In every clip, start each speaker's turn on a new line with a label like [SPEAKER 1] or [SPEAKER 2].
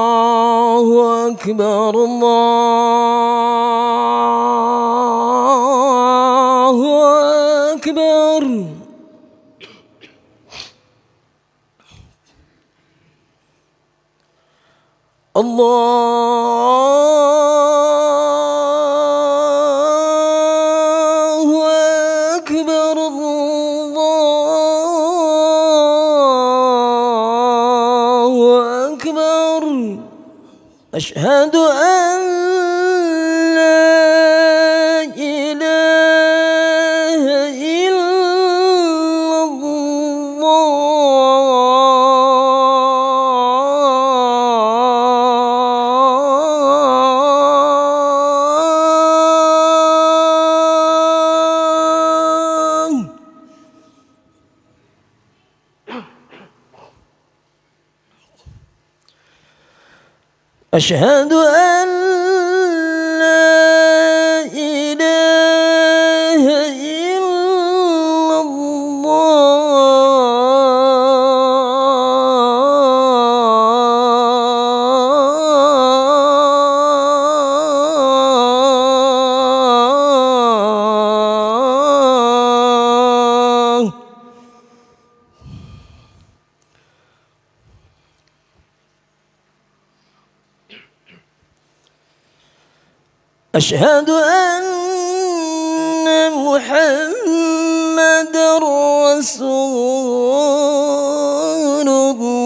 [SPEAKER 1] الله أكبر الله أكبر الله أكبر الله أكبر أشهد أن لا إله إلا الله أشهد أن لا إله إلا الله أشهد أن محمد رسول الله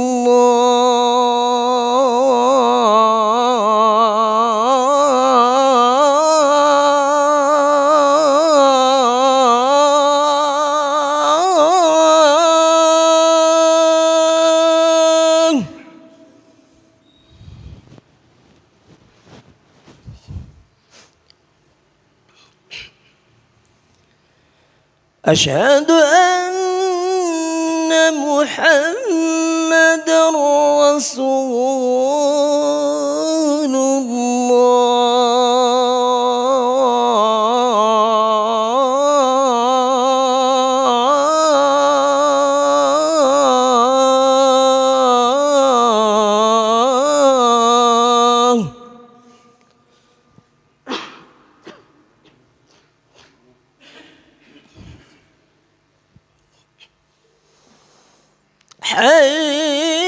[SPEAKER 1] أشهد أن محمد رسول الله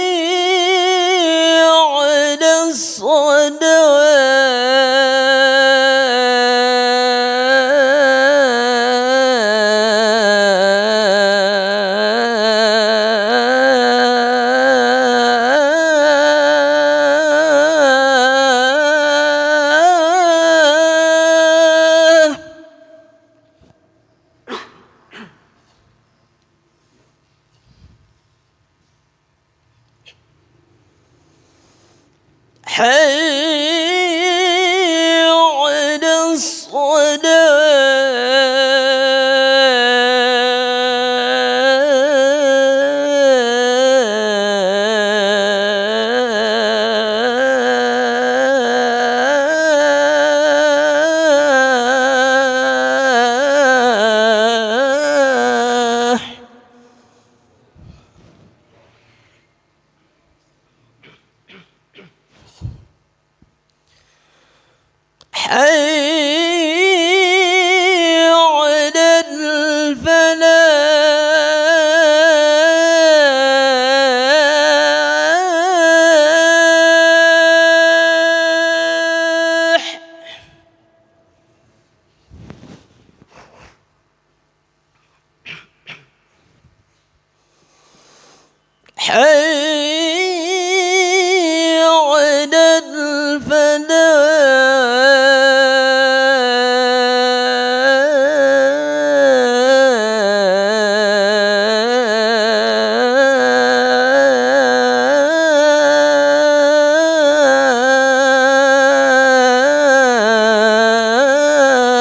[SPEAKER 1] حي على الصلاة حي على الصلاة حي على الفلاح حي على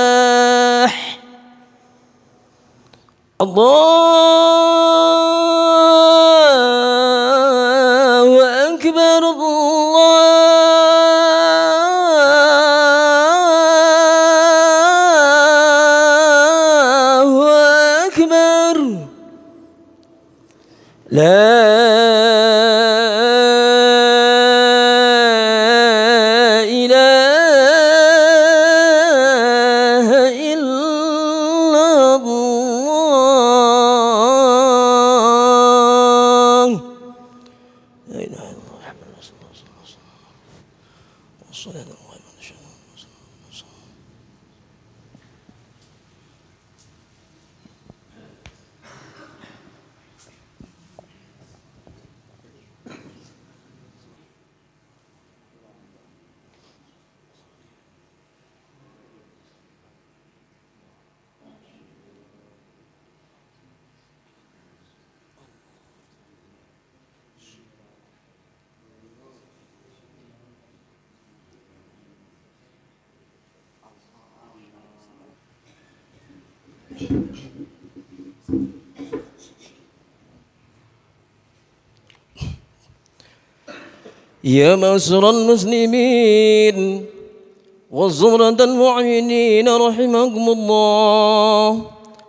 [SPEAKER 1] الفلاح الله أكبر الله أكبر إله إلا الله محمد رسول الله صلى الله عليه وسلم والصلاة على يا معشر المسلمين وزمرة المؤمنين رحمكم الله،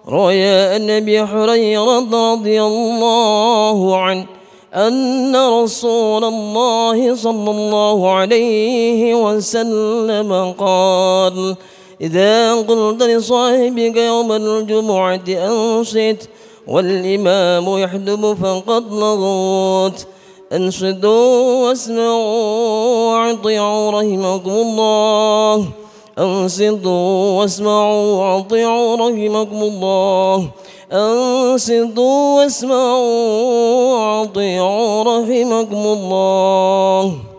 [SPEAKER 1] روى أن أبي هريرة رضي الله عنه أن رسول الله صلى الله عليه وسلم قال: إذا قلت لصاحبك يوم الجمعة أنصت والإمام يحدب فقد لغوت. أنصتوا واسمعوا وأطيعوا رحمكم الله. أنصتوا واسمعوا وأطيعوا رحمكم الله. أنصتوا واسمعوا وأطيعوا رحمكم الله.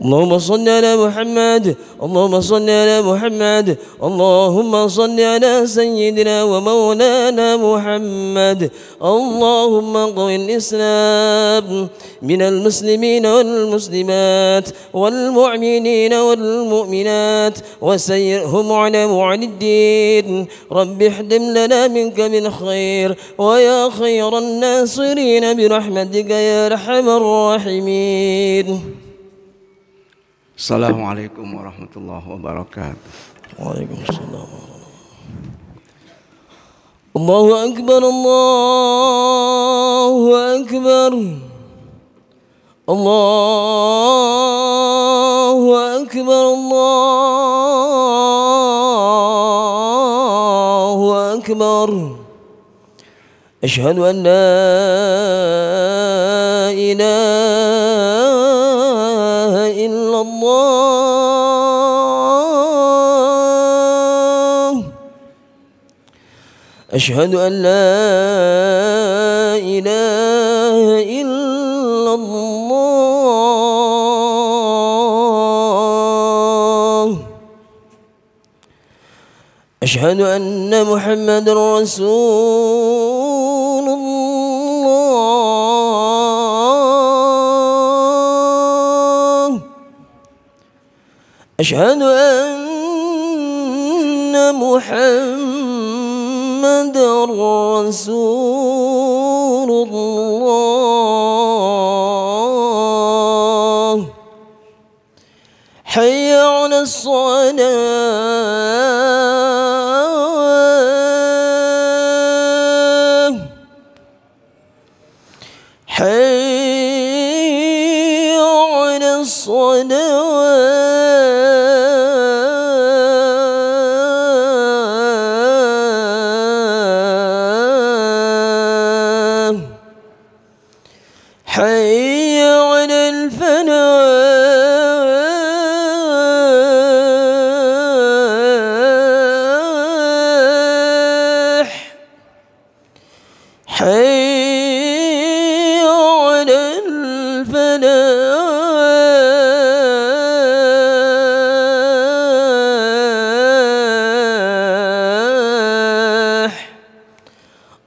[SPEAKER 1] اللهم صل على محمد، اللهم صل على محمد، اللهم صل على سيدنا ومولانا محمد. اللهم قو الإسلام من المسلمين والمسلمات والمؤمنين والمؤمنات وسيرهم على معن الدين. رب احدم لنا منك من خير ويا خير الناصرين برحمتك يا أرحم الراحمين.
[SPEAKER 2] Assalamualaikum warahmatullahi wabarakatuh.
[SPEAKER 1] Waalaikumsalam. Allahu akbar, Allahu akbar, Allahu akbar, Allahu akbar. Asyhadu an la ilaha illallah. Asyhadu an la ilaha illallah. Asyhadu anna Muhammadar Rasulullah. Asyhadu anna Muhammadar Rasulullah. Hayya 'alas salah. Hayya 'alas salah. حي على الفلاح. حي على الفلاح.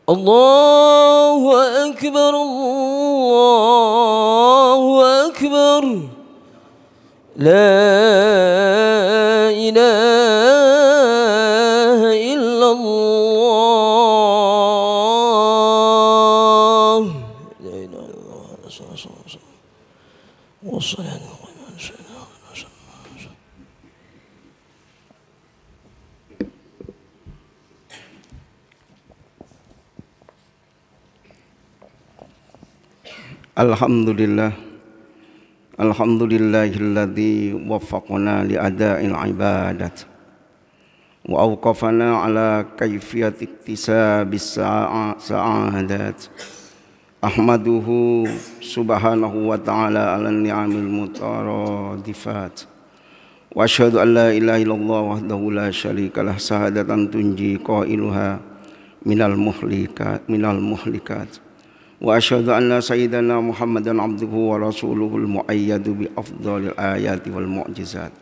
[SPEAKER 1] الله أكبر، الله أكبر. لا إله إلا الله. لا إله إلا الله. والصلاة على سيدنا محمد.
[SPEAKER 2] Alhamdulillah, alhamdulillahilladzi waffaqna li ada'il ibadat wa awqafana ala kaifiyati iktisabis sa'adat Ahmaduhu subhanahu wa ta'ala ala ni'amil mutaradifat. Wa asyhadu an la ilaha illallah wahdahu la syarika lah sahadatan tunji qailuha minal muhlikat. Wa asyhadu anna sayyidana Muhammadan abduhu wa rasuluhul muayyadu bi afdhalil ayati wal mu'jizat.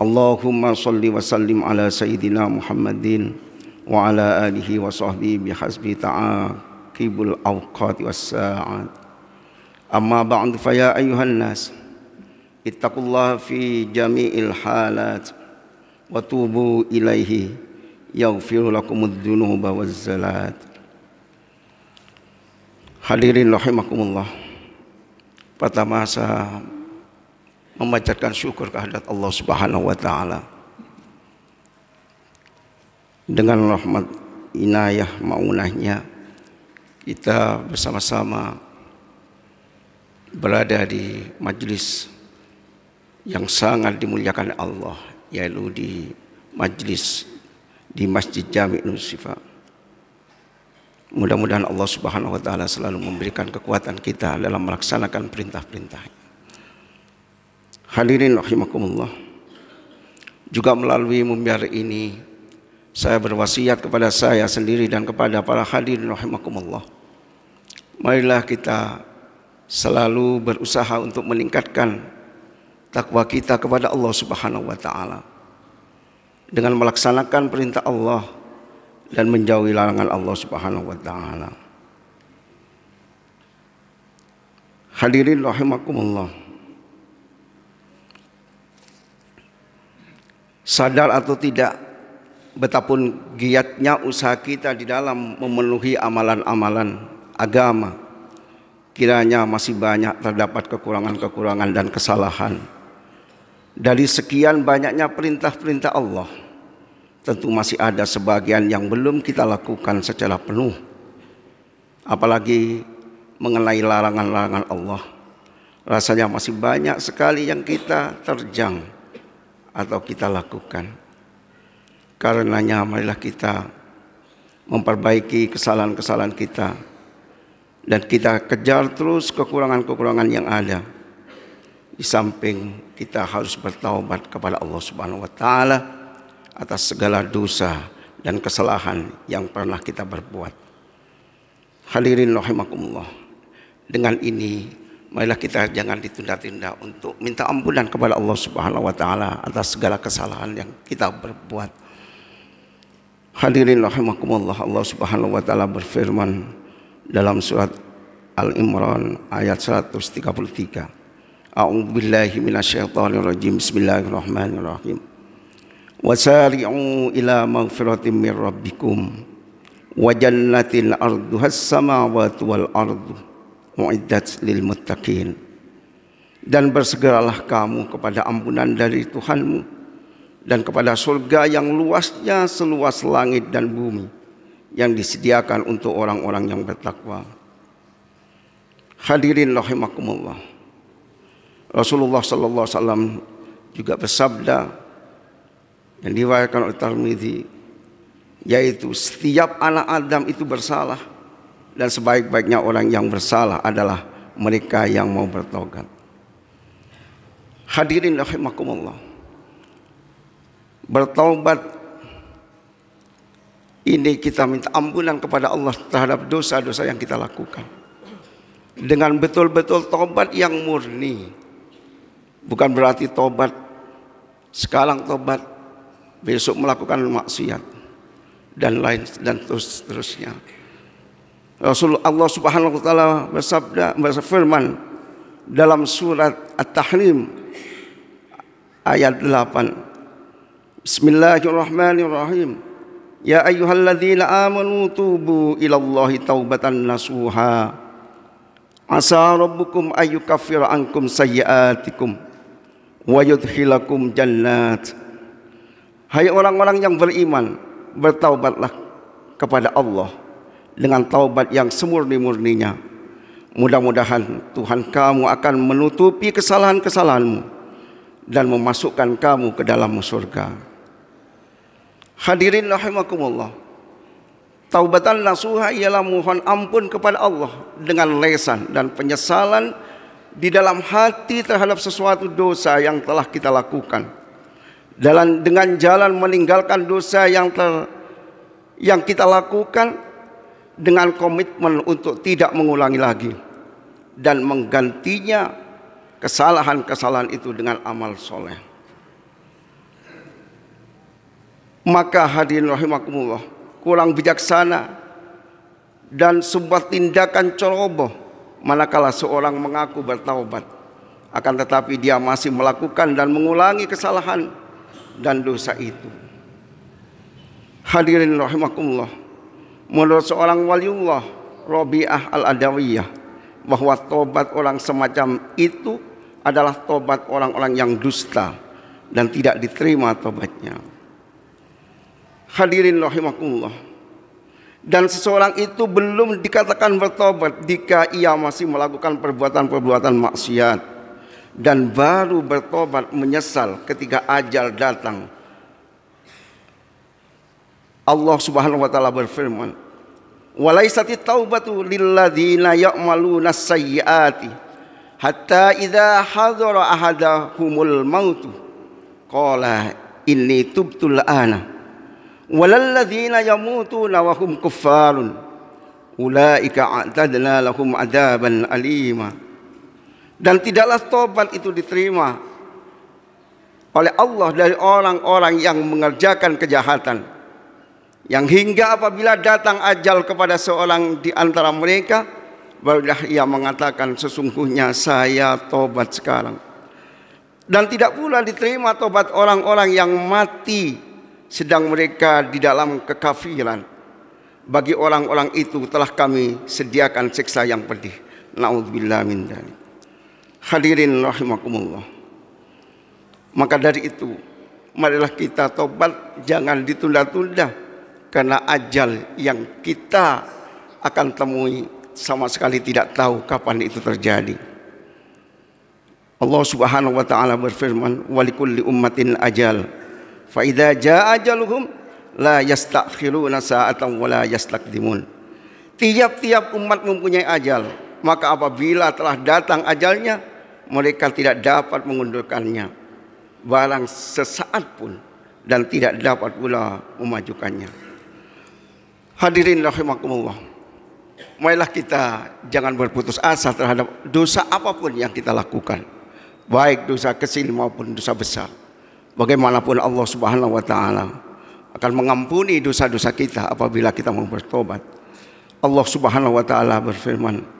[SPEAKER 2] Allahumma salli wa sallim ala sayyidina Muhammadin wa ala alihi wa sahbihi bihasbi ta'aqibul awqati was sa'at. Amma ba'du fa ya ayyuhan nas ittaqullaha fi jami'il halat wa tubu ilaihi yaghfir lakumudz dzunuba waz zalat. Hadirin rahimakumullah, pertama saya memanjatkan syukur kehadirat Allah Subhanahu wa taala. Dengan rahmat inayah maunahnya kita bersama-sama berada di majlis yang sangat dimuliakan Allah, yaitu di majlis di Masjid Jami' Nur Syifa. Mudah-mudahan Allah Subhanahu wa taala selalu memberikan kekuatan kita dalam melaksanakan perintah-perintah-Nya. Hadirin rahimakumullah, juga melalui mimbar ini saya berwasiat kepada saya sendiri dan kepada para hadirin rahimakumullah, marilah kita selalu berusaha untuk meningkatkan takwa kita kepada Allah Subhanahu wa taala dengan melaksanakan perintah Allah dan menjauhi larangan Allah Subhanahu wa taala. Hadirin rahimakumullah, sadar atau tidak, betapun giatnya usaha kita di dalam memenuhi amalan-amalan agama, kiranya masih banyak terdapat kekurangan-kekurangan dan kesalahan. Dari sekian banyaknya perintah-perintah Allah, tentu masih ada sebagian yang belum kita lakukan secara penuh. Apalagi mengenai larangan-larangan Allah, rasanya masih banyak sekali yang kita terjang atau kita lakukan. Karenanya marilah kita memperbaiki kesalahan-kesalahan kita dan kita kejar terus kekurangan-kekurangan yang ada. Di samping kita harus bertaubat kepada Allah Subhanahu wa taala atas segala dosa dan kesalahan yang pernah kita berbuat. Hadirin rahimakumullah, dengan ini marilah kita jangan ditunda-tunda untuk minta ampunan kepada Allah Subhanahu wa taala atas segala kesalahan yang kita berbuat. Hadirin rahimakumullah, Allah Subhanahu wa taala berfirman dalam surat Al-Imran ayat 133. A'udzubillahi minasyaitonir rajim. Bismillahirrahmanirrahim. Wasari'u ila maghfiratin mir rabbikum wa jannatin arduhas samawati wal ardu uiddat lil muttaqin. Dan bersegeralah kamu kepada ampunan dari Tuhanmu dan kepada surga yang luasnya seluas langit dan bumi, yang disediakan untuk orang-orang yang bertakwa. Hadirin rahimakumullah, Rasulullah sallallahu alaihi wasallam juga bersabda yang diriwayatkan oleh Tirmidzi, yaitu setiap anak Adam itu bersalah dan sebaik-baiknya orang yang bersalah adalah mereka yang mau bertobat. Hadirin rahimakumullah, bertaubat ini kita minta ampunan kepada Allah terhadap dosa-dosa yang kita lakukan dengan betul-betul taubat yang murni. Bukan berarti tobat sekarang tobat, besok melakukan maksiat dan lain dan terusnya. Rasulullah Subhanahu wa taala berfirman dalam surat At-Tahrim ayat 8. Bismillahirrahmanirrahim. Ya ayyuhalladzina amanu tubu ilallahi taubatan nasuha. Asa rabbukum ayyukaffira ankum sayyi'atikum wa yudkhilakum jannat. Hai orang-orang yang beriman, bertaubatlah kepada Allah dengan taubat yang semurni-murninya. Mudah-mudahan Tuhan kamu akan menutupi kesalahan-kesalahanmu dan memasukkan kamu ke dalam surga. Hadirin rahimakumullah, Taubatan nasuha ialah mohon ampun kepada Allah dengan lesan dan penyesalan di dalam hati terhadap sesuatu dosa yang telah kita lakukan. Dengan jalan meninggalkan dosa yang kita lakukan dengan komitmen untuk tidak mengulangi lagi dan menggantinya kesalahan-kesalahan itu dengan amal soleh. Maka hadirin rahimakumullah, kurang bijaksana dan sebuah tindakan ceroboh manakala seorang mengaku bertaubat, akan tetapi dia masih melakukan dan mengulangi kesalahan dan dosa itu. Hadirin rahimakumullah, menurut seorang waliullah Rabi'ah al-Adawiyah, bahwa tobat orang semacam itu adalah tobat orang-orang yang dusta dan tidak diterima tobatnya. Hadirin rahimakumullah, dan seseorang itu belum dikatakan bertobat jika ia masih melakukan perbuatan-perbuatan maksiat dan baru bertobat menyesal ketika ajal datang. Allah Subhanahu wa taala berfirman, "Walaisatit taubatu lilladzina ya'maluna sayyiati hatta idza hadara ahadahumul mautu qala inni tubtul ana walalladzina yamutuna wa hum kuffarun ulaika a'tadna lahum adzaban alima." Dan tidaklah tobat itu diterima oleh Allah dari orang-orang yang mengerjakan kejahatan, yang hingga apabila datang ajal kepada seorang di antara mereka, barulah ia mengatakan, sesungguhnya saya tobat sekarang. Dan tidak pula diterima tobat orang-orang yang mati sedang mereka di dalam kekafiran. Bagi orang-orang itu telah kami sediakan siksa yang pedih. Na'udzubillah min dzalik. Hadirin rahimakumullah, maka dari itu marilah kita tobat, jangan ditunda-tunda, karena ajal yang kita akan temui sama sekali tidak tahu kapan itu terjadi. Allah Subhanahu wa taala berfirman, "Walikulli ummatin ajal, fa idza jaa ajaluhum la yastakhiruna sa'atan wa la yastaqdimun." Tiap-tiap umat mempunyai ajal, maka apabila telah datang ajalnya, mereka tidak dapat mengundurkannya barang sesaat pun, dan tidak dapat pula memajukannya. Hadirin rahimakumullah, marilah kita jangan berputus asa terhadap dosa apapun yang kita lakukan, baik dosa kecil maupun dosa besar. Bagaimanapun Allah Subhanahu wa taala akan mengampuni dosa-dosa kita apabila kita mau bertobat. Allah Subhanahu wa taala berfirman,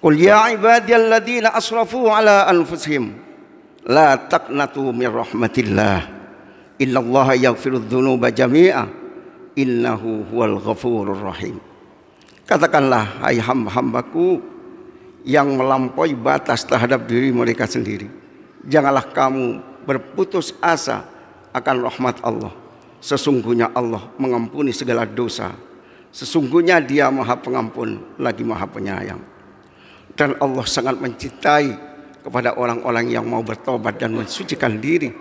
[SPEAKER 2] "Qul ya ibadiyalladzina asrafu ala anfusihim la taqnatu min rahmatillah innallaha yaghfirudz dzunuba jami'a innahu huwal ghafurur rahim." Katakanlah, hai hamba-hambaku yang melampaui batas terhadap diri mereka sendiri, janganlah kamu berputus asa akan rahmat Allah. Sesungguhnya Allah mengampuni segala dosa. Sesungguhnya Dia Maha Pengampun lagi Maha Penyayang. Dan Allah sangat mencintai kepada orang-orang yang mau bertobat dan mensucikan diri.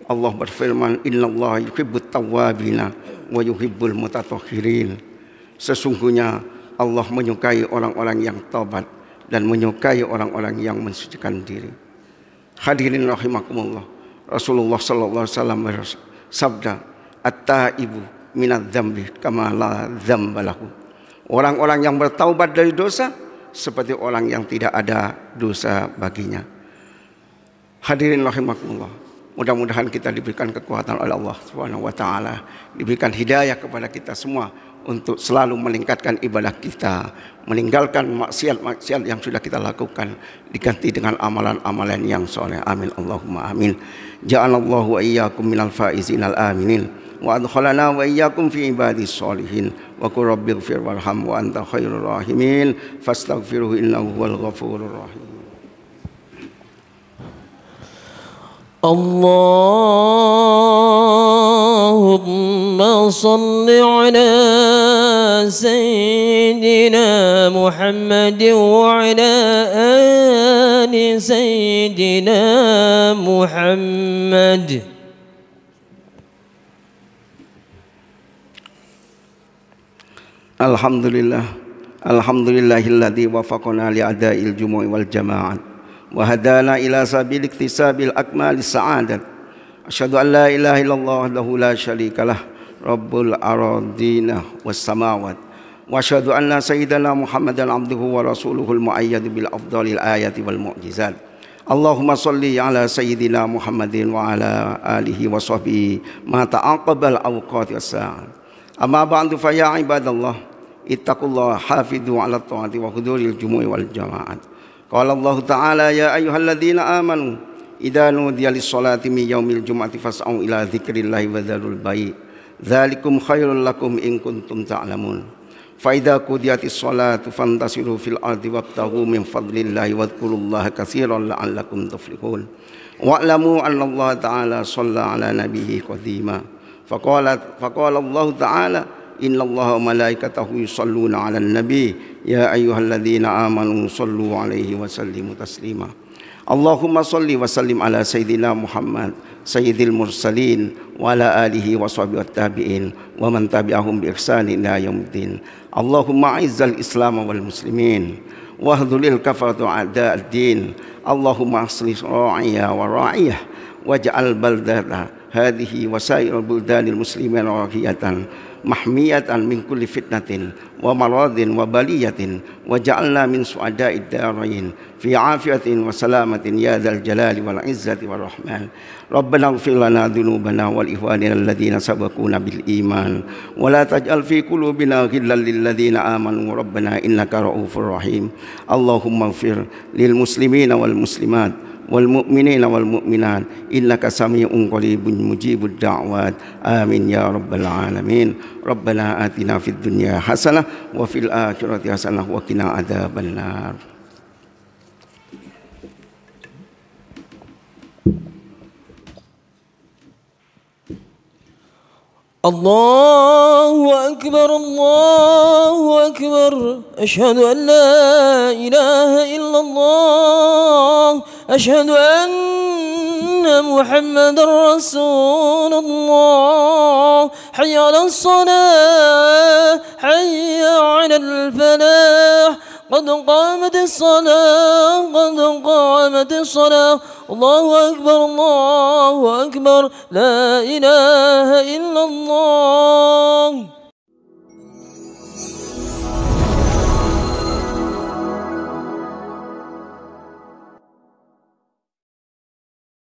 [SPEAKER 2] Allah berfirman, "Innallaha yuhibbut tawwabina wa yuhibbul mutatahhirin." Sesungguhnya Allah menyukai orang-orang yang tobat dan menyukai orang-orang yang mensucikan diri. Hadirin rahimakumullah, Rasulullah sallallahu alaihi wasallam bersabda, "At-taibu minadz-dzambi kama la dzamba lahu." Orang-orang yang bertaubat dari dosa seperti orang yang tidak ada dosa baginya. Hadirin rahimakumullah, mudah-mudahan kita diberikan kekuatan oleh Allah Subhanahu wa taala, diberikan hidayah kepada kita semua untuk selalu meningkatkan ibadah kita, meninggalkan maksiat-maksiat yang sudah kita lakukan, diganti dengan amalan-amalan yang soleh. Amin Allahumma amin. Ja'alallahu wa iyyakum minal faizinal aminin wa adkhalana wa iyyakum fi ibadis sholihin wa qul rabbighfir warham wa anta khairur rahimin fastaghfiruhu innahu huwal ghafurur rahim.
[SPEAKER 3] Allahumma salli ala sayyidina Muhammad wa ala ali sayyidina Muhammad.
[SPEAKER 2] Alhamdulillah. Alhamdulillahilladzi wafaqana li'ada'il jumu'i wal jama'at wa hadana ila sabil iktisabil akmalis sa'adat. Asyhadu an la ilaha illallah wahdahu la syarikalah rabbul aradina was samawat wa asyhadu anna sayyidana Muhammadan abduhu wa rasuluhul muayyad bil afdalil ayati wal mu'jizat. Allahumma shalli ala sayyidina Muhammadin wa ala alihi wa sahbihi ma ta'aqabal awqati was-sa'at. Amma ba'du fa ya ibadallah ittaqullaha hafidhu ala ta'ati wa huduril jumu'i wal jama'at. Qala Allah ta'ala ya ayyuhalladzina amanu idza nudiya lis-sholati min yaumil jum'ati fas'au ila dzikrillahi wa dzarul bai' dzalikum khairul lakum in kuntum ta'lamun. Fa idza qudiyatis sholatu fantasiru fil ardi wabtaghu min fadlillahi wadhkurullaha katsiran la'allakum tuflihun. Wa'lamu anna Allah ta'ala shalla ala nabiyhi qadima. Faqala Allah ta'ala inna Allaha wa malaikatahu yusalluna 'alan nabi ya ayyuhalladzina amanu sallu 'alaihi wa sallimu taslima. Allahumma salli wa sallim ala sayyidina Muhammad sayyidil mursalin wa ala alihi wa sahbihi wat tabi'in wa man tabi'ahum bi ihsanin ila yaumiddin. Allahumma a'izzal islam wal muslimin wa hdhuril kafarata a'da'ad din. Allahumma aslih ra'iya wa ra'iyah waj'al baldata hadhihi wa sa'iril buldanil muslimin rahiyatan mahmiyatan min kulli fitnatin wa maradin wa baliyatin wa ja'alna min su'ada'id darain fi afiyatin wa salamatin ya dzal jalali wal izzati war rahman. Rabbana ighfir lana dhunubana wal ikhwanina alladhina sabaquna bil iman wa la taj'al fi qulubina ghillan lil ladzina amanu rabbana innaka ra'ufur rahim. Allahumma ighfir lil muslimina wal muslimat wal mu'minina wal mu'minat innaka sami'un qaribun mujibud da'wat. Amin ya rabbal alamin. Rabbana atina fid dunya hasanah wa fil akhirati hasanah wa qina adzabannar.
[SPEAKER 3] Allahu akbar, Allahu akbar. Asyhadu an la ilaha illallah. Asyhadu anna Muhammadar Rasulullah. Hayya 'alas salah, hayya 'alal falah. قد قامت الصلاة قد قامت الصلاة. الله أكبر الله أكبر لا إله إلا الله.